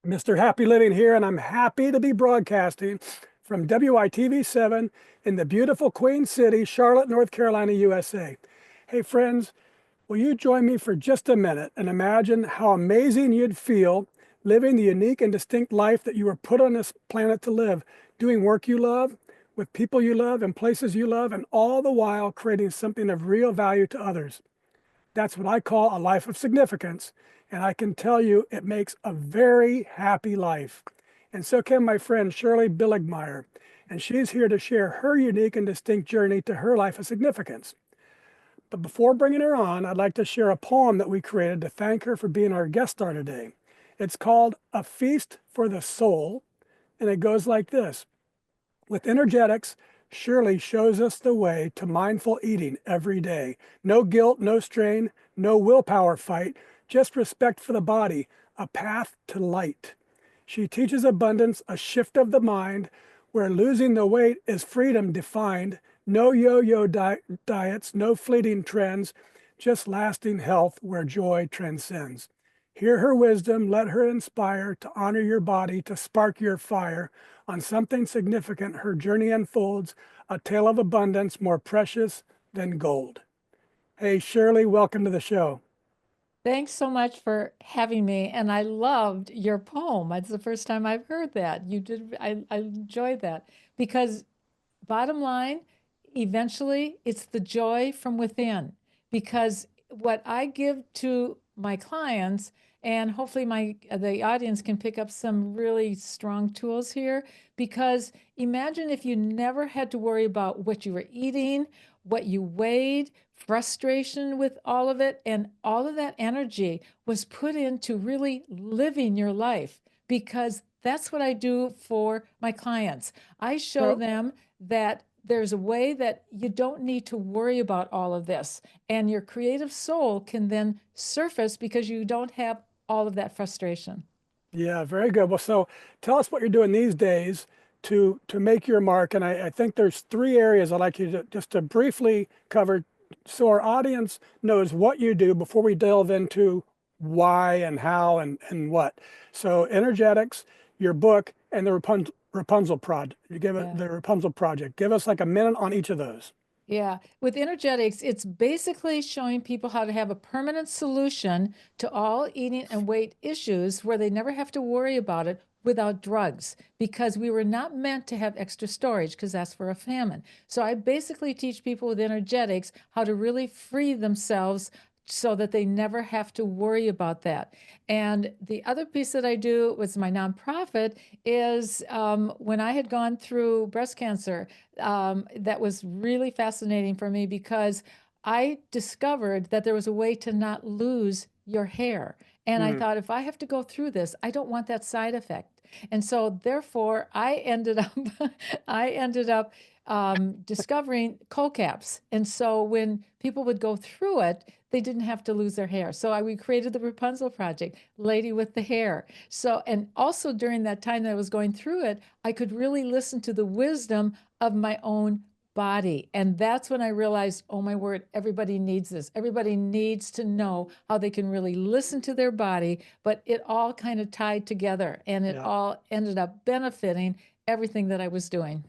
Mr. Happy Living here, and I'm happy to be broadcasting from WITV7 in the beautiful Queen City, Charlotte, North Carolina, USA. Hey friends, will you join me for just a minute and imagine how amazing you'd feel living the unique and distinct life that you were put on this planet to live, doing work you love, with people you love, and places you love, and all the while creating something of real value to others. That's what I call a life of significance. And I can tell you it makes a very happy life. And so can my friend Shirley Billigmeier. And she's here to share her unique and distinct journey to her life of significance. But before bringing her on, I'd like to share a poem that we created to thank her for being our guest star today. It's called A Feast for the Soul. And it goes like this. With Innergetics, Shirley shows us the way to mindful eating every day. No guilt, no strain, no willpower fight, just respect for the body, a path to light. She teaches abundance, a shift of the mind, where losing the weight is freedom defined. No yo-yo diets, no fleeting trends, just lasting health where joy transcends. Hear her wisdom, let her inspire to honor your body, to spark your fire. On something significant, her journey unfolds, a tale of abundance more precious than gold. Hey, Shirley, welcome to the show. Thanks so much for having me. And I loved your poem. It's the first time I've heard that. You did, I enjoyed that because bottom line, eventually it's the joy from within. Because what I give to my clients, and hopefully the audience can pick up some really strong tools here, because imagine if you never had to worry about what you were eating, what you weighed, frustration with all of it, and all of that energy was put into really living your life, because that's what I do for my clients. I show So, them that there's a way that you don't need to worry about all of this, and your creative soul can then surface because you don't have all of that frustration. yeah, very good. Well, so tell us what you're doing these days to make your mark. And I think there's three areas I'd like you to just to briefly cover so our audience knows what you do before we delve into why and how and what. So energetics, your book, and the Rapunzel project. You give it Yeah. the Rapunzel project. Give us like a minute on each of those. Yeah, with Energetics, it's basically showing people how to have a permanent solution to all eating and weight issues where they never have to worry about it without drugs, because we were not meant to have extra storage because that's for a famine. So I basically teach people with Energetics how to really free themselves so that they never have to worry about that. And the other piece that I do with my nonprofit is when I had gone through breast cancer, that was really fascinating for me because I discovered that there was a way to not lose your hair. And I Mm. thought, if I have to go through this, I don't want that side effect. And so therefore I ended up I ended up discovering co-caps. And so when people would go through it, they didn't have to lose their hair. So we created the Rapunzel Project, Lady with the Hair. So, and also during that time that I was going through it, I could really listen to the wisdom of my own body. And that's when I realized, oh my word, everybody needs this. Everybody needs to know how they can really listen to their body, but it all kind of tied together and it Yeah. all ended up benefiting everything that I was doing.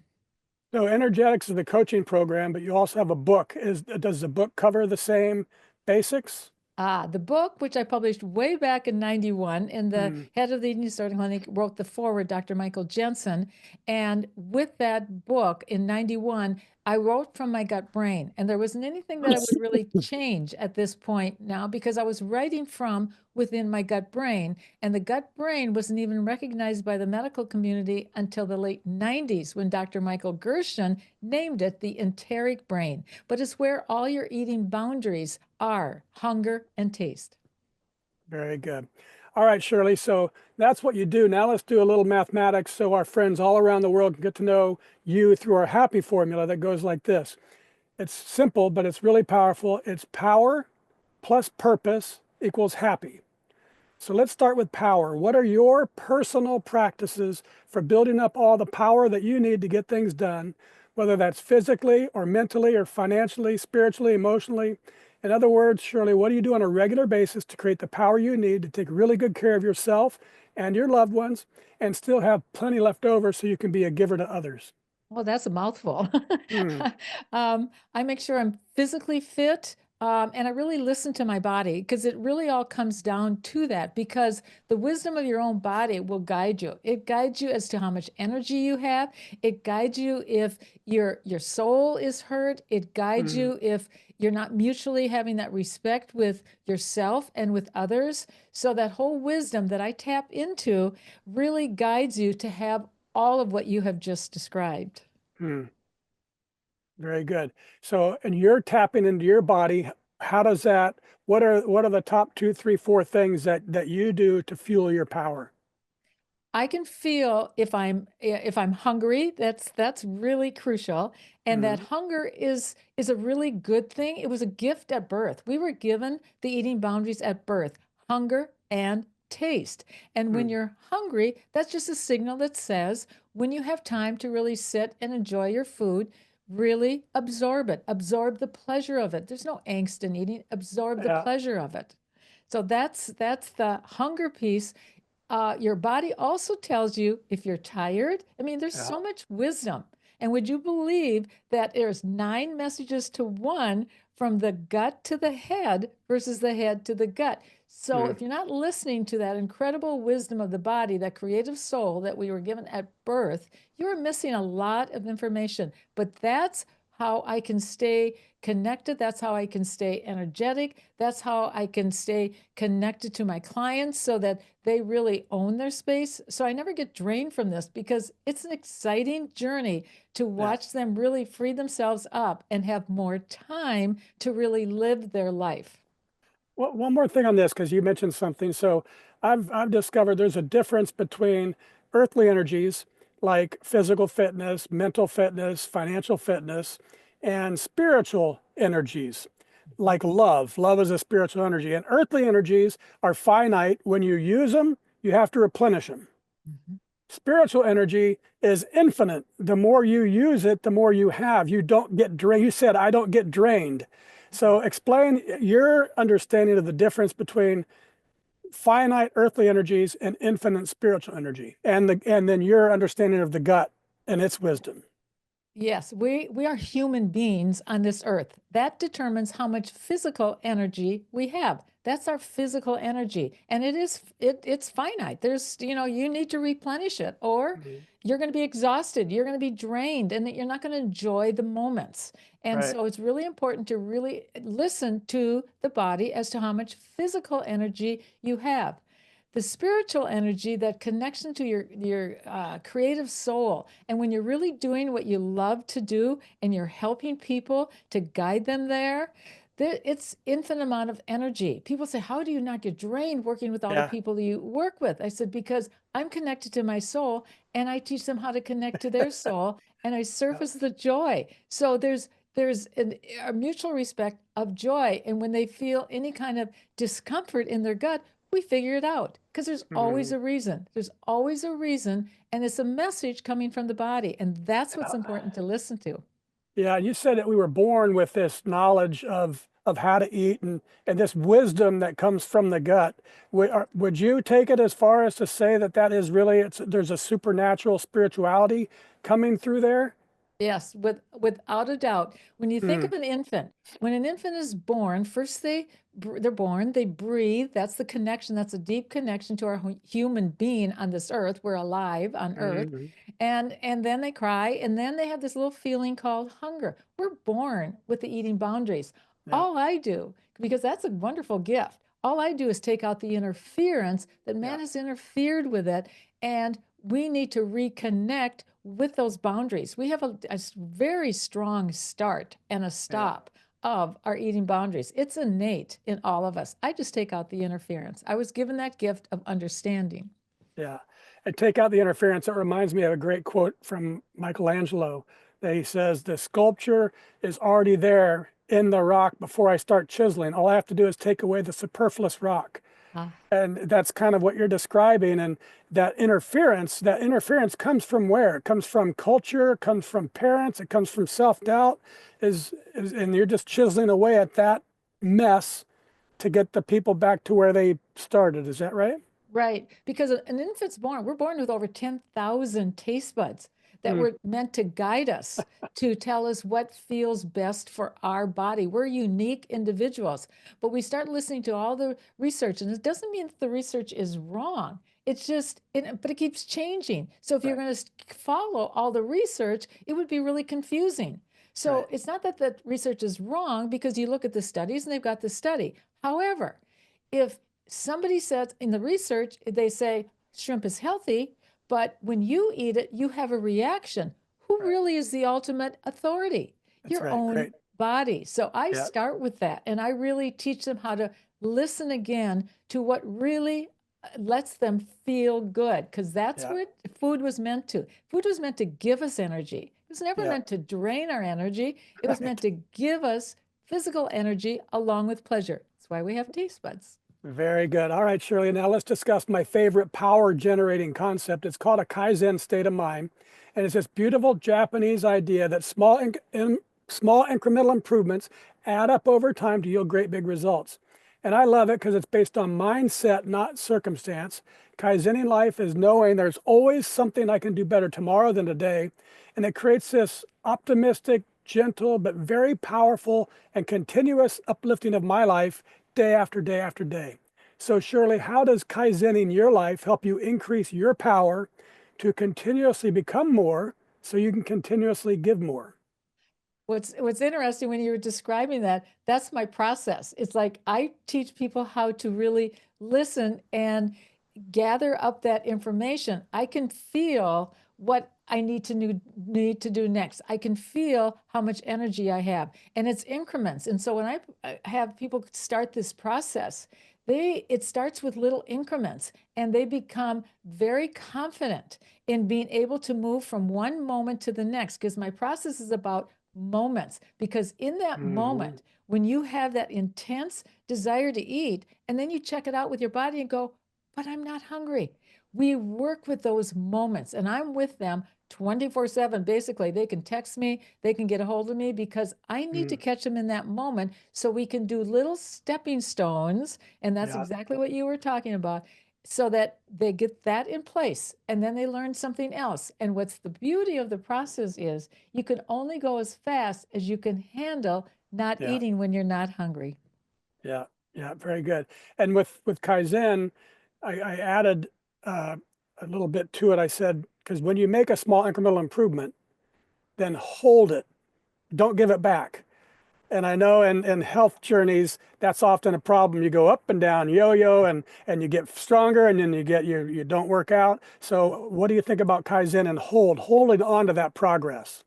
So energetics is the coaching program, but you also have a book. Does the book cover the same basics? The book, which I published way back in 91, and the Mm. head of the Eating Disorder Clinic wrote the foreword, Dr. Michael Jensen. And with that book in 91, I wrote from my gut brain. And there wasn't anything that I would really change at this point now because I was writing from within my gut brain. And the gut brain wasn't even recognized by the medical community until the late 90s when Dr. Michael Gershon named it the enteric brain. But it's where all your eating boundaries are: hunger and taste. Very good. All right, Shirley. So that's what you do. Now let's do a little mathematics so our friends all around the world can get to know you through our happy formula that goes like this. It's simple, but it's really powerful. It's power plus purpose equals happy. So let's start with power. What are your personal practices for building up all the power that you need to get things done, whether that's physically or mentally or financially, spiritually, emotionally? In other words, Shirley, what do you do on a regular basis to create the power you need to take really good care of yourself and your loved ones and still have plenty left over so you can be a giver to others? Well, that's a mouthful. Hmm. I make sure I'm physically fit, and I really listen to my body because it really all comes down to that. Because the wisdom of your own body will guide you. It guides you as to how much energy you have. It guides you if your soul is hurt. It guides Hmm. you if you're not mutually having that respect with yourself and with others. So that whole wisdom that I tap into really guides you to have all of what you have just described. Hmm. Very good. So, and you're tapping into your body. How does that, what are the top two, three, four things that you do to fuel your power? I can feel if I'm hungry, that's really crucial. And that Hmm. hunger is a really good thing. It was a gift at birth. We were given the eating boundaries at birth, hunger and taste. And when Hmm. you're hungry, that's just a signal that says when you have time to really sit and enjoy your food, really absorb it, absorb the pleasure of it. There's no angst in eating, absorb the Yeah. pleasure of it. So that's the hunger piece. Your body also tells you if you're tired. I mean, there's Yeah. so much wisdom. And would you believe that there's 9 messages to one from the gut to the head versus the head to the gut? So Hmm. if you're not listening to that incredible wisdom of the body, that creative soul that we were given at birth, you're missing a lot of information. But that's how I can stay connected. That's how I can stay energetic. That's how I can stay connected to my clients so that they really own their space. So I never get drained from this because it's an exciting journey to Yeah. watch them really free themselves up and have more time to really live their life. Well, one more thing on this, because you mentioned something. So I've discovered there's a difference between earthly energies like physical fitness, mental fitness, financial fitness, and spiritual energies like love. Love is a spiritual energy. And earthly energies are finite. When you use them, you have to replenish them. Mhm. Spiritual energy is infinite. The more you use it, the more you have. You don't get drained. You said, I don't get drained. So explain your understanding of the difference between finite earthly energies and infinite spiritual energy, and then your understanding of the gut and its wisdom. Yes, we are human beings on this earth. That determines how much physical energy we have. That's our physical energy. And it's finite. There's, you need to replenish it or Mhm. you're going to be exhausted, you're going to be drained, and you're not going to enjoy the moments. And Right. so it's really important to really listen to the body as to how much physical energy you have. The spiritual energy, that connection to your creative soul, and when you're really doing what you love to do and you're helping people to guide them there, it's infinite amount of energy. People say, how do you not get drained working with all the Yeah. people you work with? I said, because I'm connected to my soul and I teach them how to connect to their soul and I Yeah. surface the joy. So a mutual respect of joy. And when they feel any kind of discomfort in their gut, we figure it out because there's always Mhm. a reason. There's always a reason, and it's a message coming from the body, and that's what's Yeah. important to listen to. Yeah, you said that we were born with this knowledge of how to eat and this wisdom that comes from the gut. Would you take it as far as to say that that is really there's a supernatural spirituality coming through there? Yes, without a doubt. When you think Hmm. of an infant, when an infant is born, first they're born, they breathe. That's the connection. That's a deep connection to our human being on this earth. We're alive on earth. Hmm. And then they cry, and then they have this little feeling called hunger. We're born with the eating boundaries. Yeah. All I do, because that's a wonderful gift, all I do is take out the interference that Yeah. man has interfered with it, and we need to reconnect with those boundaries. We have a very strong start and a Yeah. stop of our eating boundaries. It's innate in all of us. I just take out the interference. I was given that gift of understanding. Yeah. And take out the interference. It reminds me of a great quote from Michelangelo that he says, the sculpture is already there in the rock before I start chiseling. All I have to do is take away the superfluous rock. Ah, And that's kind of what you're describing. And that interference comes from where? It comes from culture, it comes from parents, it comes from self-doubt, and you're just chiseling away at that mess to get the people back to where they started. Is that right? Right, because an infant's born, we're born with over 10,000 taste buds that Mm, were meant to guide us, to tell us what feels best for our body. We're unique individuals, but we start listening to all the research, and it doesn't mean that the research is wrong. It's just, but it keeps changing. So if you're right, going to follow all the research, it would be really confusing. right, So it's not that the research is wrong because you look at the studies and they've got the study. However, if somebody says in the research, they say shrimp is healthy, but when you eat it, you have a reaction. Who right. really is the ultimate authority? That's Your right. own Great. body. So I Yeah, start with that and I really teach them how to listen again to what really lets them feel good, because that's yeah, what food was meant to. Food was meant to give us energy. It was never yeah. meant to drain our energy. It was meant Right. to give us physical energy along with pleasure. That's why we have taste buds. Very good. All right, Shirley. Now let's discuss my favorite power generating concept. It's called a Kaizen state of mind. And it's this beautiful Japanese idea that small incremental improvements add up over time to yield great big results. And I love it because it's based on mindset, not circumstance. Kaizening life is knowing there's always something I can do better tomorrow than today. And it creates this optimistic, gentle, but very powerful and continuous uplifting of my life day after day after day. So Shirley, how does Kaizening your life help you increase your power to continuously become more so you can continuously give more? What's interesting when you were describing that, that's my process. It's like I teach people how to really listen and gather up that information. I can feel what I need to do next. I can feel how much energy I have, and it's increments. And so when I have people start this process, it starts with little increments, and they become very confident in being able to move from one moment to the next, because my process is about moments. Because in that Hmm. moment, when you have that intense desire to eat, and then you check it out with your body and go, but I'm not hungry. We work with those moments, and I'm with them 24/7. Basically, they can text me, they can get a hold of me, because I need to Mm, catch them in that moment so we can do little stepping stones. And that's yeah, exactly what you were talking about, so that they get that in place and then they learn something else. And what's the beauty of the process is you can only go as fast as you can handle not yeah, eating when you're not hungry. yeah, yeah, very good. And with Kaizen, I added uh, a little bit to it. I said, because when you make a small incremental improvement, then hold it, don't give it back. And I know in health journeys, that's often a problem. You go up and down, yo-yo, and you get stronger, and then you don't work out. So what do you think about Kaizen and holding on to that progress?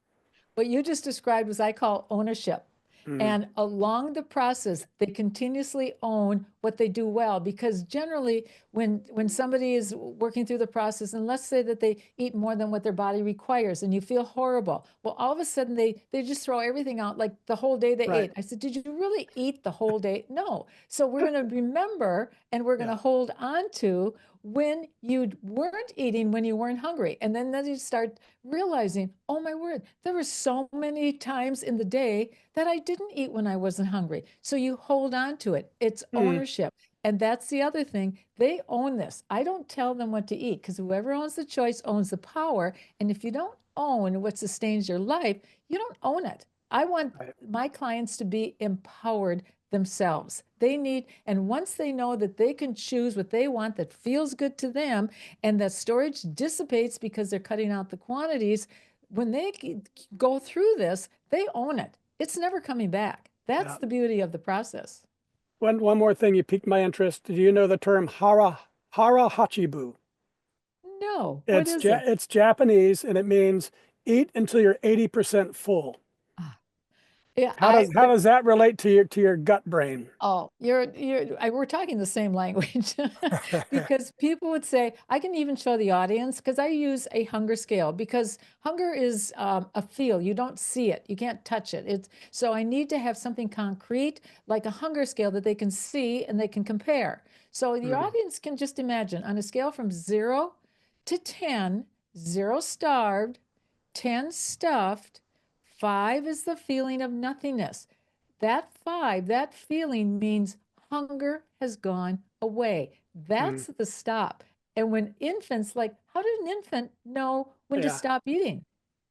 What you just described was I call ownership. Mm, And along the process, they continuously own what they do well. Because generally, when somebody is working through the process, and let's say that they eat more than what their body requires, and you feel horrible, well, all of a sudden they just throw everything out, like the whole day they right. ate. I said, did you really eat the whole day? No. So we're going to remember, and we're going to Yeah. hold on to when you weren't eating when you weren't hungry. And then you start realizing, oh my word, there were so many times in the day that I didn't eat when I wasn't hungry. So you hold on to it. It's Mm, ownership. And that's the other thing. They own this. I don't tell them what to eat, because whoever owns the choice owns the power. And if you don't own what sustains your life, you don't own it. I want right. my clients to be empowered themselves. They need, and once they know that they can choose what they want that feels good to them, and that storage dissipates because they're cutting out the quantities, when they go through this, they own it. It's never coming back. That's Yeah. the beauty of the process. One more thing, you piqued my interest. Do you know the term hara hachibu? No, what is it? It's Japanese and it means eat until you're 80% full. Ah, yeah, How does that relate to your gut brain? oh, we're talking the same language. Because people would say, I can even show the audience, because I use a hunger scale, because hunger is a feel. You don't see it, you can't touch it. So I need to have something concrete, like a hunger scale that they can see and they can compare. So the Mm, audience can just imagine on a scale from 0 to 10, 0 starved, 10 stuffed, 5 is the feeling of nothingness. That 5, that feeling means hunger has gone away. Mm, That's the stop. And when infants, like, how did an infant know when to yeah. stop eating?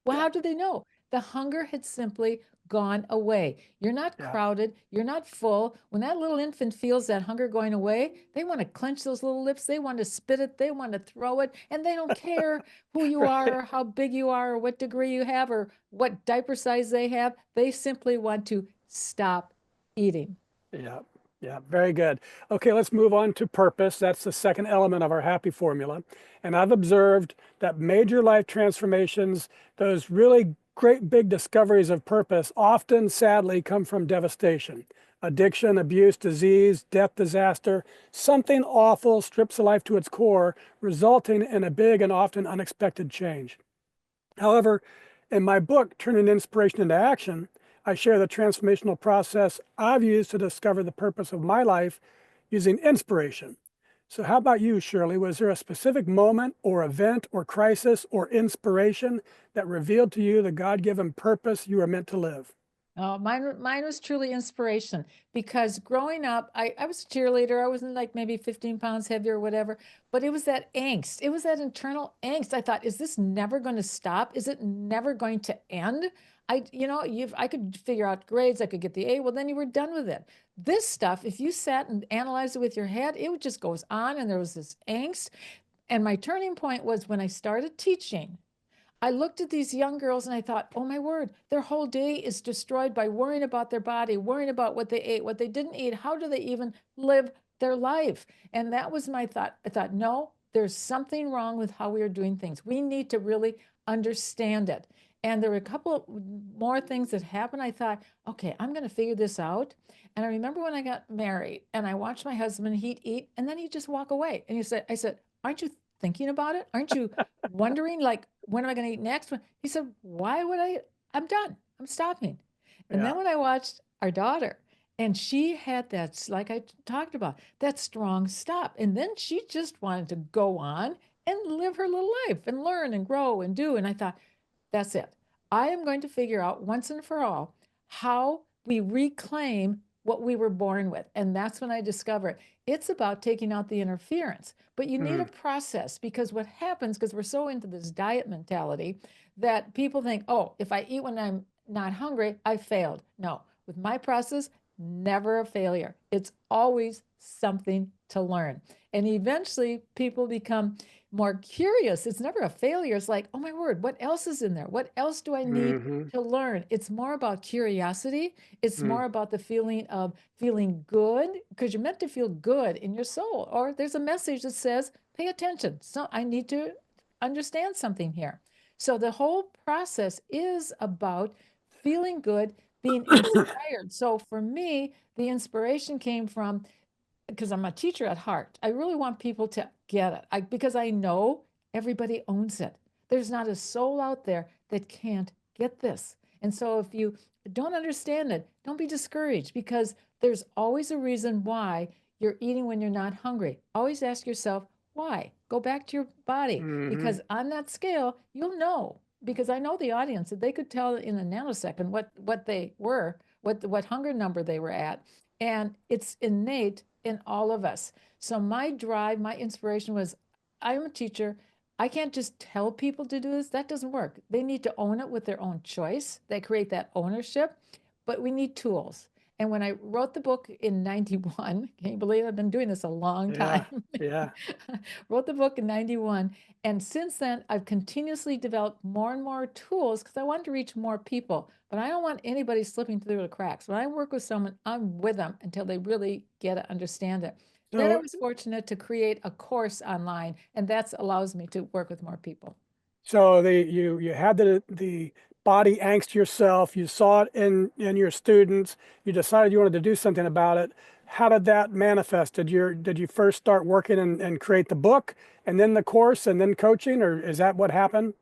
Well, Yeah. how do they know? The hunger had simply gone away. You're not Yeah. crowded, you're not full. When that little infant feels that hunger going away, they want to clench those little lips, they want to spit it, they want to throw it, and they don't care who you are Right. or how big you are or what degree you have or what diaper size they have. They simply want to stop eating. Yeah, yeah, very good. Okay, let's move on to purpose. That's the second element of our happy formula. And I've observed that major life transformations, those really great big discoveries of purpose, often sadly come from devastation. Addiction, abuse, disease, death, disaster, something awful strips a life to its core, resulting in a big and often unexpected change. However, in my book, Turning Inspiration into Action, I share the transformational process I've used to discover the purpose of my life using inspiration. So, how about you, Shirley? Was there a specific moment or event or crisis or inspiration that revealed to you the God given purpose you were meant to live? Oh, mine was truly inspiration because growing up, I was a cheerleader. I wasn't like maybe 15 pounds heavier or whatever, but it was that angst. It was that internal angst. I thought, is this never going to stop? Is it never going to end? I could figure out grades. I could get the A. Well, then you were done with it. This stuff, if you sat and analyzed it with your head, it just goes on, and there was this angst. And my turning point was when I started teaching. I looked at these young girls and I thought, oh my word, their whole day is destroyed by worrying about their body, worrying about what they ate, what they didn't eat. How do they even live their life? And that was my thought. I thought, no, there's something wrong with how we are doing things. We need to really understand it. And there were a couple more things that happened. I thought, okay, I'm going to figure this out. And I remember when I got married and I watched my husband, he'd eat and then he'd just walk away. And I said, aren't you thinking about it? Aren't you wondering, like, when am I going to eat next? He said, why would I? I'm done. I'm stopping. And Yeah. then when I watched our daughter, and she had that, like I talked about, that strong stop. And then she just wanted to go on and live her little life and learn and grow and do. And I thought, that's it. I am going to figure out once and for all how we reclaim what we were born with. And that's when I discovered it's about taking out the interference. But you need a Mm, process because what happens, because we're so into this diet mentality, that people think, oh, if I eat when I'm not hungry, I failed. No, with my process, never a failure. It's always something to learn. And eventually people become more curious. It's never a failure. It's like, oh my word, what else is in there? What else do I need hmm to learn? It's more about curiosity. It's mm, more about the feeling of feeling good because you're meant to feel good in your soul. Or there's a message that says, pay attention. So I need to understand something here. So the whole process is about feeling good, being inspired. So for me, the inspiration came from because I'm a teacher at heart. I really want people to get it because I know everybody owns it. There's not a soul out there that can't get this. And so if you don't understand it, don't be discouraged because there's always a reason why you're eating when you're not hungry. Always ask yourself, why? Go back to your body hmm because on that scale, you'll know. Because I know the audience that they could tell in a nanosecond what they were, what hunger number they were at, and it's innate in all of us. So my drive, my inspiration was I'm a teacher. I can't just tell people to do this. That doesn't work. They need to own it with their own choice. They create that ownership, but we need tools. And when I wrote the book in 91, can you believe I've been doing this a long Yeah. time? Yeah. Wrote the book in 91. And since then, I've continuously developed more and more tools because I want to reach more people. But I don't want anybody slipping through the cracks. When I work with someone, I'm with them until they really get it, understand it. Then I So, was fortunate to create a course online, and that allows me to work with more people. So you had the body angst yourself. You saw it in your students. You decided you wanted to do something about it. How did that manifest? Did you first start working and create the book and then the course and then coaching, or is that what happened?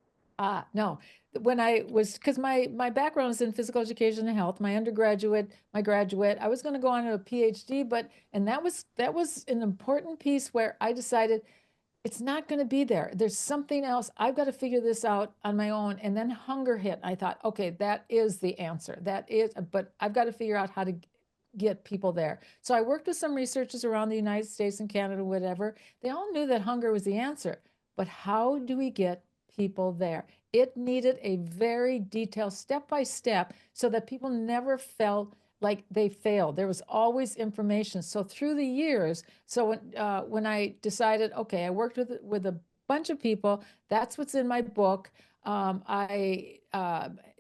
No. When I was, because my background is in physical education and health, my undergraduate, my graduate, I was going to go on to a PhD, but and that was an important piece where I decided it's not going to be there. There's something else. I've got to figure this out on my own. And then hunger hit. I thought, okay, that is the answer. That is, but I've got to figure out how to get people there. So I worked with some researchers around the United States and Canada, whatever. They all knew that hunger was the answer. But how do we get people there? It needed a very detailed step by step so that people never felt like they failed. There was always information. So through the years, so when I decided, okay, I worked with a bunch of people. That's what's in my book. I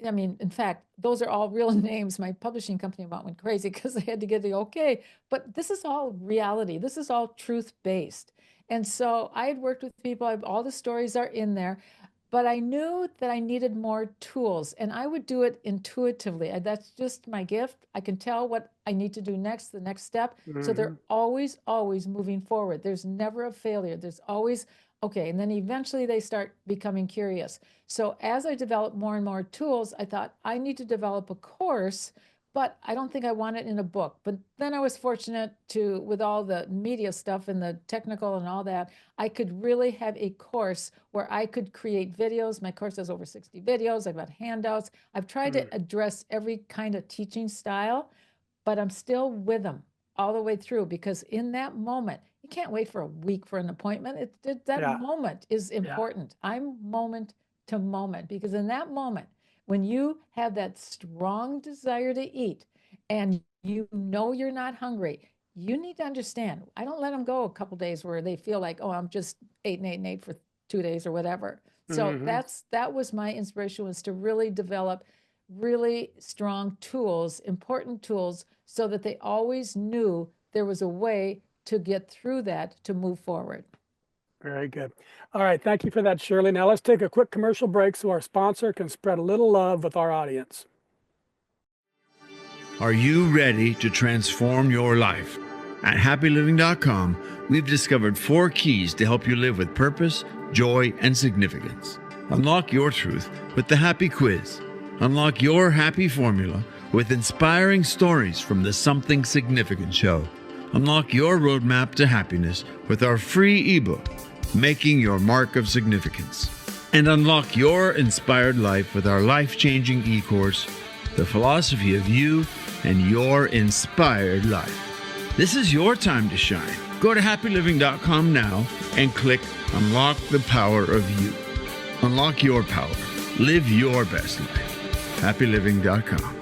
mean, in fact, those are all real names. My publishing company about went crazy because they had to get the okay. But this is all reality. This is all truth-based. And so I had worked with people. All the stories are in there. But I knew that I needed more tools, and I would do it intuitively. That's just my gift. I can tell what I need to do next, the next step. So Hmm. they're always, always moving forward. There's never a failure. There's always, okay. And then eventually they start becoming curious. So as I developed more and more tools, I thought I need to develop a course, but I don't think I want it in a book. But then I was fortunate to, with all the media stuff and the technical and all that, I could really have a course where I could create videos. My course has over 60 videos. I've got handouts. I've tried to address every kind of teaching style, but I'm still with them all the way through because in that moment, you can't wait for a week for an appointment. That Yeah. moment is Yeah. important. I'm moment to moment because in that moment, when you have that strong desire to eat and you know you're not hungry, you need to understand. I don't let them go a couple days where they feel like, oh, I'm just 8 and 8 and 8 for 2 days or whatever. So Hmm. that was my inspiration, was to really develop really strong tools, important tools, so that they always knew there was a way to get through that to move forward. Very good. All right. Thank you for that, Shirley. Now let's take a quick commercial break so our sponsor can spread a little love with our audience. Are you ready to transform your life? At happyliving.com, we've discovered 4 keys to help you live with purpose, joy, and significance. Unlock your truth with the Happy Quiz. Unlock your happy formula with inspiring stories from the Something Significant Show. Unlock your roadmap to happiness with our free ebook, Making Your Mark of Significance. And unlock your inspired life with our life-changing e-course, The Philosophy of You and Your Inspired Life. This is your time to shine. Go to happyliving.com now and click Unlock the Power of You. Unlock your power. Live your best life. happyliving.com.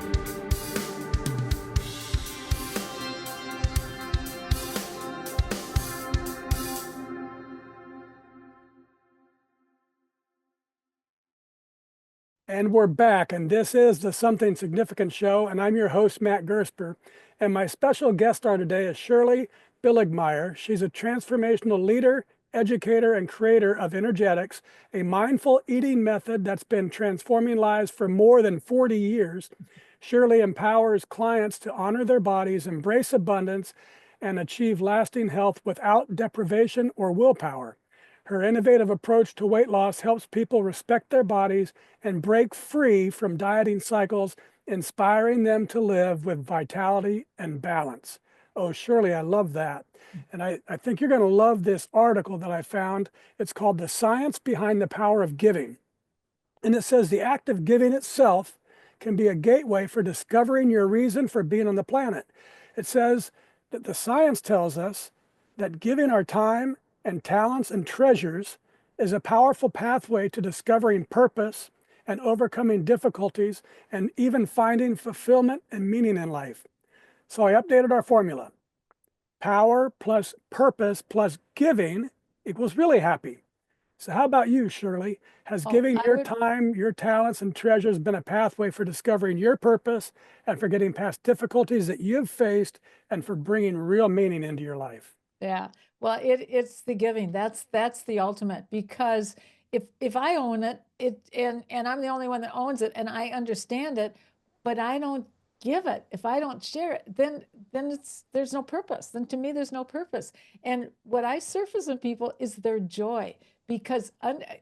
And we're back, and this is the Something Significant Show, and I'm your host, Matt Gersper. And my special guest star today is Shirley Billigmeier. She's a transformational leader, educator, and creator of Innergetics, a mindful eating method that's been transforming lives for more than 40 years. Shirley empowers clients to honor their bodies, embrace abundance, and achieve lasting health without deprivation or willpower. Her innovative approach to weight loss helps people respect their bodies and break free from dieting cycles, inspiring them to live with vitality and balance. Oh, Shirley, I love that. And I think you're going to love this article that I found. It's called The Science Behind the Power of Giving. And it says the act of giving itself can be a gateway for discovering your reason for being on the planet. It says that the science tells us that giving our time and talents and treasures is a powerful pathway to discovering purpose and overcoming difficulties and even finding fulfillment and meaning in life. So I updated our formula. Power plus purpose plus giving equals really happy. So how about you, Shirley? Has Oh, giving I your would, time, your talents, and treasures been a pathway for discovering your purpose and for getting past difficulties that you've faced and for bringing real meaning into your life? yeah. Well, it's the giving. That's the ultimate, because if I own it, and I'm the only one that owns it and I understand it, but I don't give it, if I don't share it, then there's no purpose. Then to me there's no purpose. And what I surface in people is their joy, because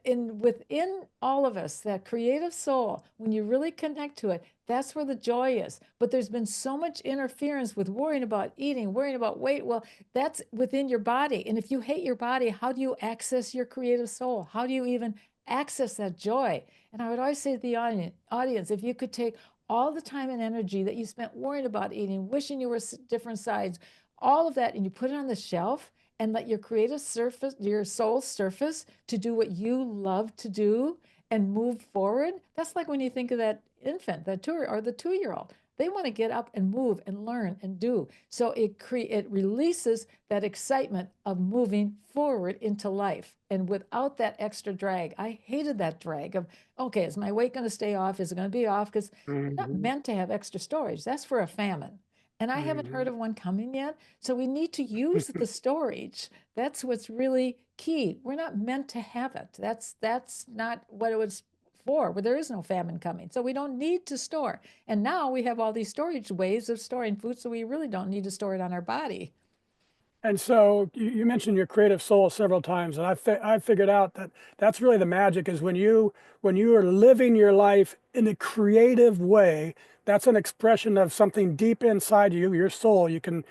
within all of us, that creative soul, when you really connect to it, that's where the joy is. But there's been so much interference with worrying about eating, worrying about weight. Well, that's within your body. And if you hate your body, how do you access your creative soul? How do you even access that joy? And I would always say to the audience, if you could take all the time and energy that you spent worrying about eating, wishing you were different sides, all of that, and you put it on the shelf and let your creative surface, your soul surface to do what you love to do and move forward. That's like when you think of that infant, that or the 2-year-old. They want to get up and move and learn and do. So it releases that excitement of moving forward into life. And without that extra drag, I hated that drag of, okay, is my weight going to stay off? Is it going to be off? Because we're not meant to have extra storage. That's for a famine. And I haven't heard of one coming yet. So we need to use the storage. That's what's really key. We're not meant to have it. That's not what it was for. Where there is no famine coming. So we don't need to store. And now we have all these storage ways of storing food, so we really don't need to store it on our body. And so you mentioned your creative soul several times, and I figured out that that's really the magic is when you are living your life in a creative way. That's an expression of something deep inside you, your soul. You can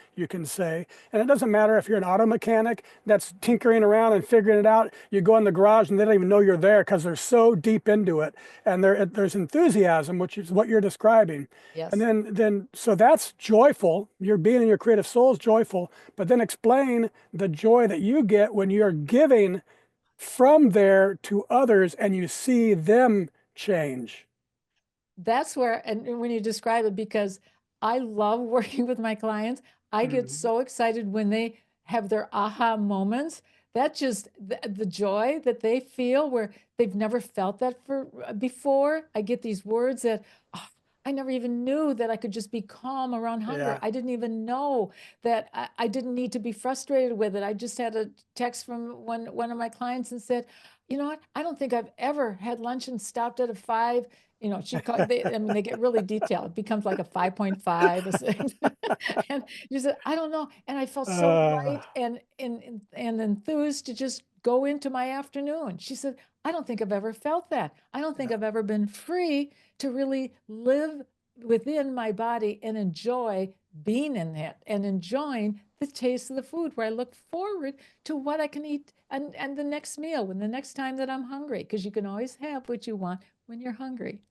say, and it doesn't matter if you're an auto mechanic that's tinkering around and figuring it out. You go in the garage and they don't even know you're there because they're so deep into it, and there's enthusiasm, which is what you're describing. Yes. And then so that's joyful. Your being in your creative soul is joyful, but then explain the joy that you get when you're giving from there to others and you see them change. That's where, and when you describe it, because I love working with my clients, I get so excited when they have their aha moments. That just the joy that they feel where they've never felt that before. I get these words that, oh, I never even knew that I could just be calm around hunger. Yeah. I didn't even know that I didn't need to be frustrated with it. I just had a text from one of my clients and said, you know what? I don't think I've ever had lunch and stopped at a 5. She called, I mean, they get really detailed. It becomes like a 5.5, a 6. And you said, I don't know. And I felt so light and enthused to just go into my afternoon. She said, I don't think I've ever felt that. I don't think I've ever been free to really live within my body and enjoy being in it and enjoying the taste of the food, where I look forward to what I can eat and the next meal, when the next time that I'm hungry, because you can always have what you want when you're hungry.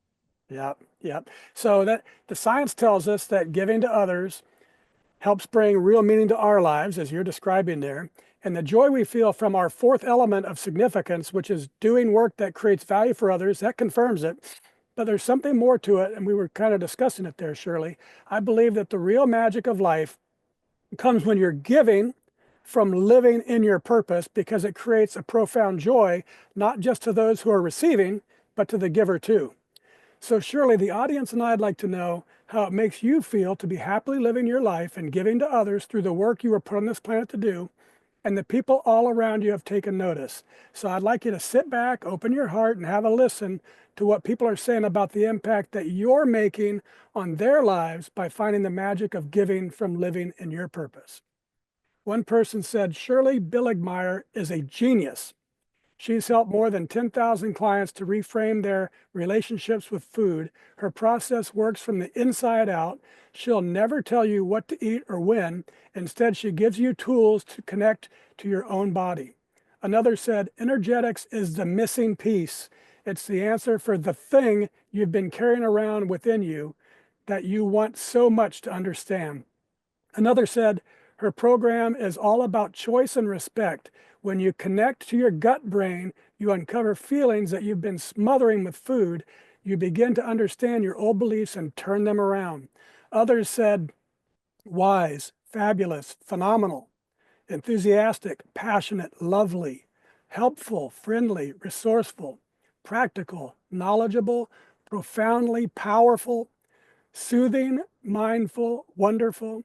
Yep. So that the science tells us that giving to others helps bring real meaning to our lives, as you're describing there. And the joy we feel from our fourth element of significance, which is doing work that creates value for others, that confirms it. But there's something more to it, and we were kind of discussing it there, Shirley. I believe that the real magic of life comes when you're giving from living in your purpose, because it creates a profound joy, not just to those who are receiving, but to the giver too. So Shirley, the audience and I'd like to know how it makes you feel to be happily living your life and giving to others through the work you were put on this planet to do, and the people all around you have taken notice. So I'd like you to sit back, open your heart, and have a listen to what people are saying about the impact that you're making on their lives by finding the magic of giving from living in your purpose. One person said, Shirley Billigmeier is a genius. She's helped more than 10,000 clients to reframe their relationships with food. Her process works from the inside out. She'll never tell you what to eat or when. Instead, she gives you tools to connect to your own body. Another said, Innergetics is the missing piece. It's the answer for the thing you've been carrying around within you that you want so much to understand. Another said, her program is all about choice and respect. When you connect to your gut brain, you uncover feelings that you've been smothering with food. You begin to understand your old beliefs and turn them around. Others said, wise, fabulous, phenomenal, enthusiastic, passionate, lovely, helpful, friendly, resourceful, practical, knowledgeable, profoundly powerful, soothing, mindful, wonderful.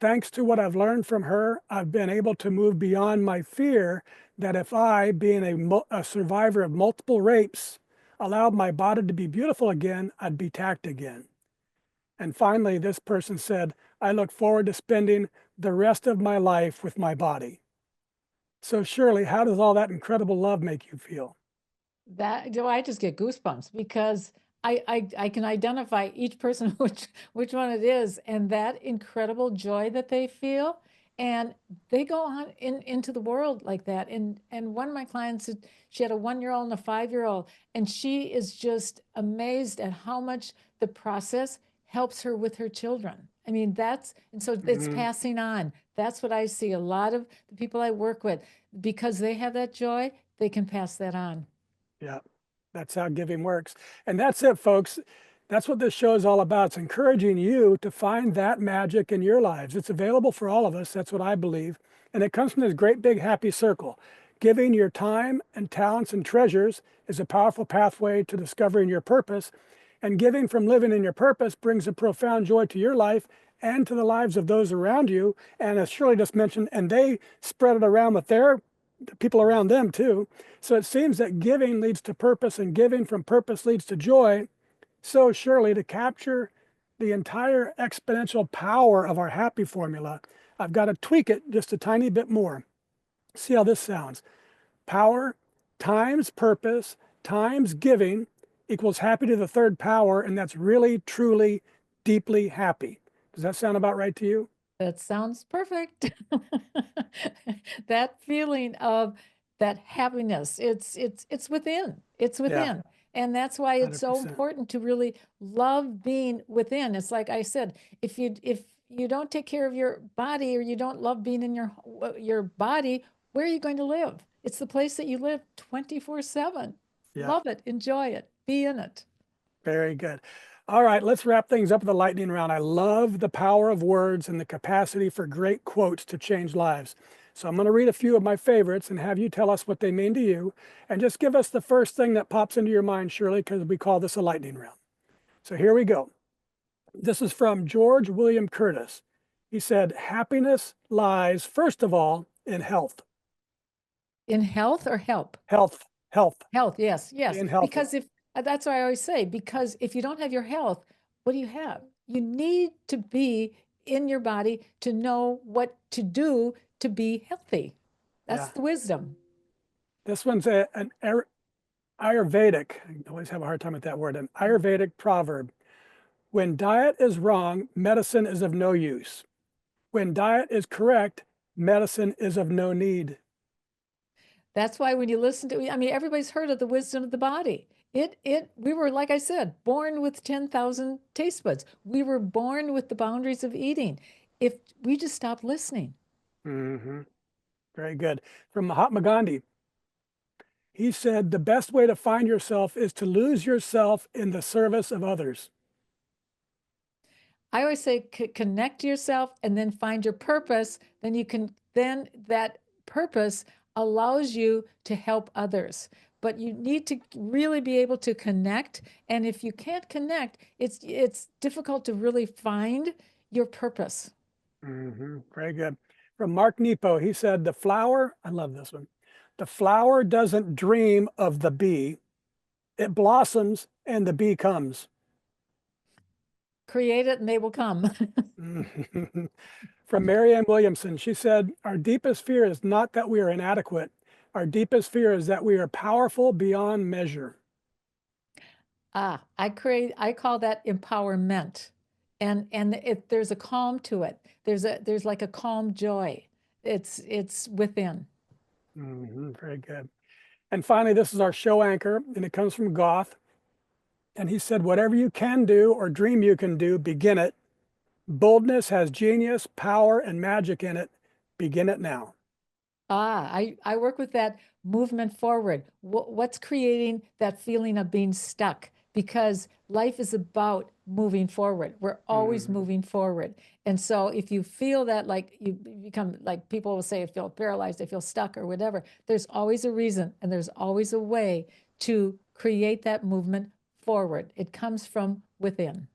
Thanks to what I've learned from her, I've been able to move beyond my fear that if I, being a survivor of multiple rapes, allowed my body to be beautiful again, I'd be tacked again. And finally, this person said, I look forward to spending the rest of my life with my body. So Shirley, how does all that incredible love make you feel? I just get goosebumps because I can identify each person which one it is, and that incredible joy that they feel. And they go on into the world like that. And one of my clients, she had a 1-year-old and a 5-year-old, and she is just amazed at how much the process helps her with her children. I mean, and so it's passing on. That's what I see. A lot of the people I work with, because they have that joy, they can pass that on. Yeah, that's how giving works. And that's it, folks. That's what this show is all about. It's encouraging you to find that magic in your lives. It's available for all of us. That's what I believe. And it comes from this great big happy circle. Giving your time and talents and treasures is a powerful pathway to discovering your purpose. And giving from living in your purpose brings a profound joy to your life and to the lives of those around you. And as Shirley just mentioned, and they spread it around with their people around them too. So it seems that giving leads to purpose, and giving from purpose leads to joy. So Shirley, to capture the entire exponential power of our happy formula, I've got to tweak it just a tiny bit more. See how this sounds. Power times purpose times giving equals happy to the third power, and that's really, truly, deeply happy. Does that sound about right to you? That sounds perfect. That feeling of that happiness, it's within. It's Yeah, within. And that's why it's so 100%. important to really love being within. It's like I said, if you don't take care of your body, or you don't love being in your body, where are you going to live? It's the place that you live 24/7. Yeah. Love it, enjoy it, be in it. Very good. All right, let's wrap things up with a lightning round. I love the power of words and the capacity for great quotes to change lives. So I'm going to read a few of my favorites and have you tell us what they mean to you. And just give us the first thing that pops into your mind, Shirley, because we call this a lightning round. So here we go. This is from George William Curtis. He said, happiness lies, first of all, in health. In health or help? Health, health, Health, yes, yes. being healthy. Because that's what I always say, because if you don't have your health, what do you have? You need to be in your body to know what to do to be healthy. That's Yeah. the wisdom. This one's an Ayurvedic, I always have a hard time with that word, an Ayurvedic proverb. When diet is wrong, medicine is of no use. When diet is correct, medicine is of no need. That's why when you listen to, I mean, everybody's heard of the wisdom of the body. We were, like I said, born with 10,000 taste buds. We were born with the boundaries of eating. If we just stopped listening. Mm-hmm. Very good. From Mahatma Gandhi, he said, the best way to find yourself is to lose yourself in the service of others. I always say connect to yourself and then find your purpose. Then that purpose allows you to help others. But you need to really be able to connect. And if you can't connect, it's difficult to really find your purpose. Mm-hmm. Very good. From Mark Nepo, he said, the flower, I love this one. The flower doesn't dream of the bee. It blossoms and the bee comes. Create it and they will come. From Marianne Williamson, she said, our deepest fear is not that we are inadequate. Our deepest fear is that we are powerful beyond measure. I call that empowerment. And there's a calm to it. There's like a calm joy. It's within. Mm-hmm. Very good. And finally, this is our show anchor, and it comes from Goth. And he said, whatever you can do or dream you can do, begin it. Boldness has genius, power, and magic in it. Begin it now. I work with that movement forward. What's creating that feeling of being stuck? Because life is about moving forward. We're always moving forward. And so if you feel that, like you become, like people will say, I feel paralyzed, I feel stuck or whatever, there's always a reason and there's always a way to create that movement forward. It comes from within.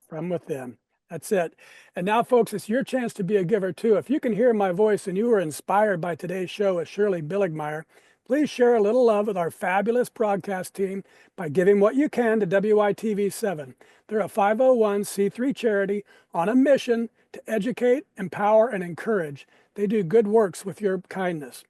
From within. That's it. And now, folks, it's your chance to be a giver too. If you can hear my voice and you were inspired by today's show with Shirley Billigmeier, please share a little love with our fabulous broadcast team by giving what you can to WITV7. They're a 501c3 charity on a mission to educate, empower, and encourage. They do good works with your kindness.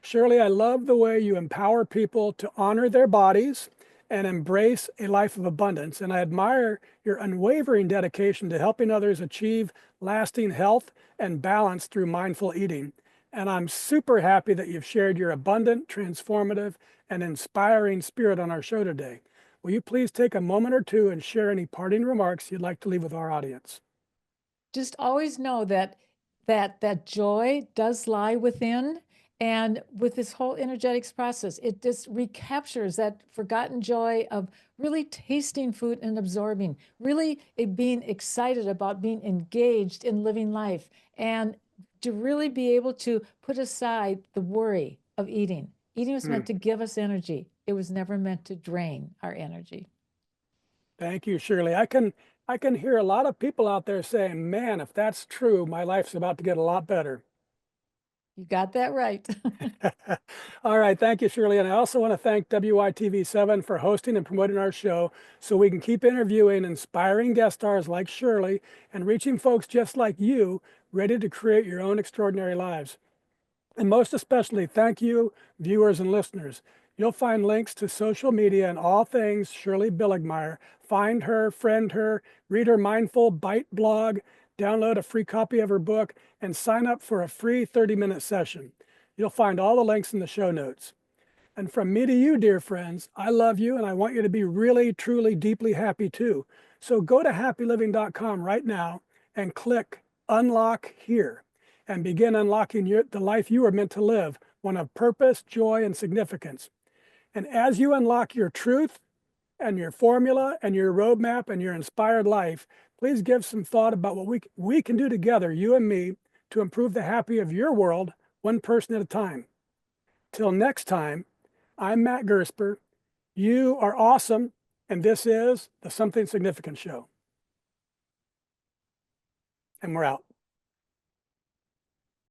Shirley, I love the way you empower people to honor their bodies and embrace a life of abundance. And I admire your unwavering dedication to helping others achieve lasting health and balance through mindful eating. And I'm super happy that you've shared your abundant, transformative, and inspiring spirit on our show today. Will you please take a moment or two and share any parting remarks you'd like to leave with our audience? Just always know that joy does lie within. And with this whole energetics process, it just recaptures that forgotten joy of really tasting food and absorbing, really being excited about being engaged in living life, and to really be able to put aside the worry of eating. Eating was meant to give us energy. It was never meant to drain our energy. Thank you, Shirley. I can hear a lot of people out there saying, man, if that's true, my life's about to get a lot better. You got that right. All right. Thank you, Shirley. And I also want to thank WITV7 for hosting and promoting our show so we can keep interviewing inspiring guest stars like Shirley and reaching folks just like you ready to create your own extraordinary lives. And most especially, thank you, viewers and listeners. You'll find links to social media and all things Shirley Billigmeier. Find her, friend her, read her Mindful Bite blog, download a free copy of her book, and sign up for a free 30-minute session. You'll find all the links in the show notes. And from me to you, dear friends, I love you and I want you to be really, truly, deeply happy too. So go to happyliving.com right now and click Unlock Here and begin unlocking the life you are meant to live, one of purpose, joy, and significance. And as you unlock your truth and your formula and your roadmap and your inspired life, please give some thought about what we can do together, you and me, to improve the happy of your world, one person at a time. Till next time, I'm Matt Gersper. You are awesome, and this is the Something Significant Show. And we're out.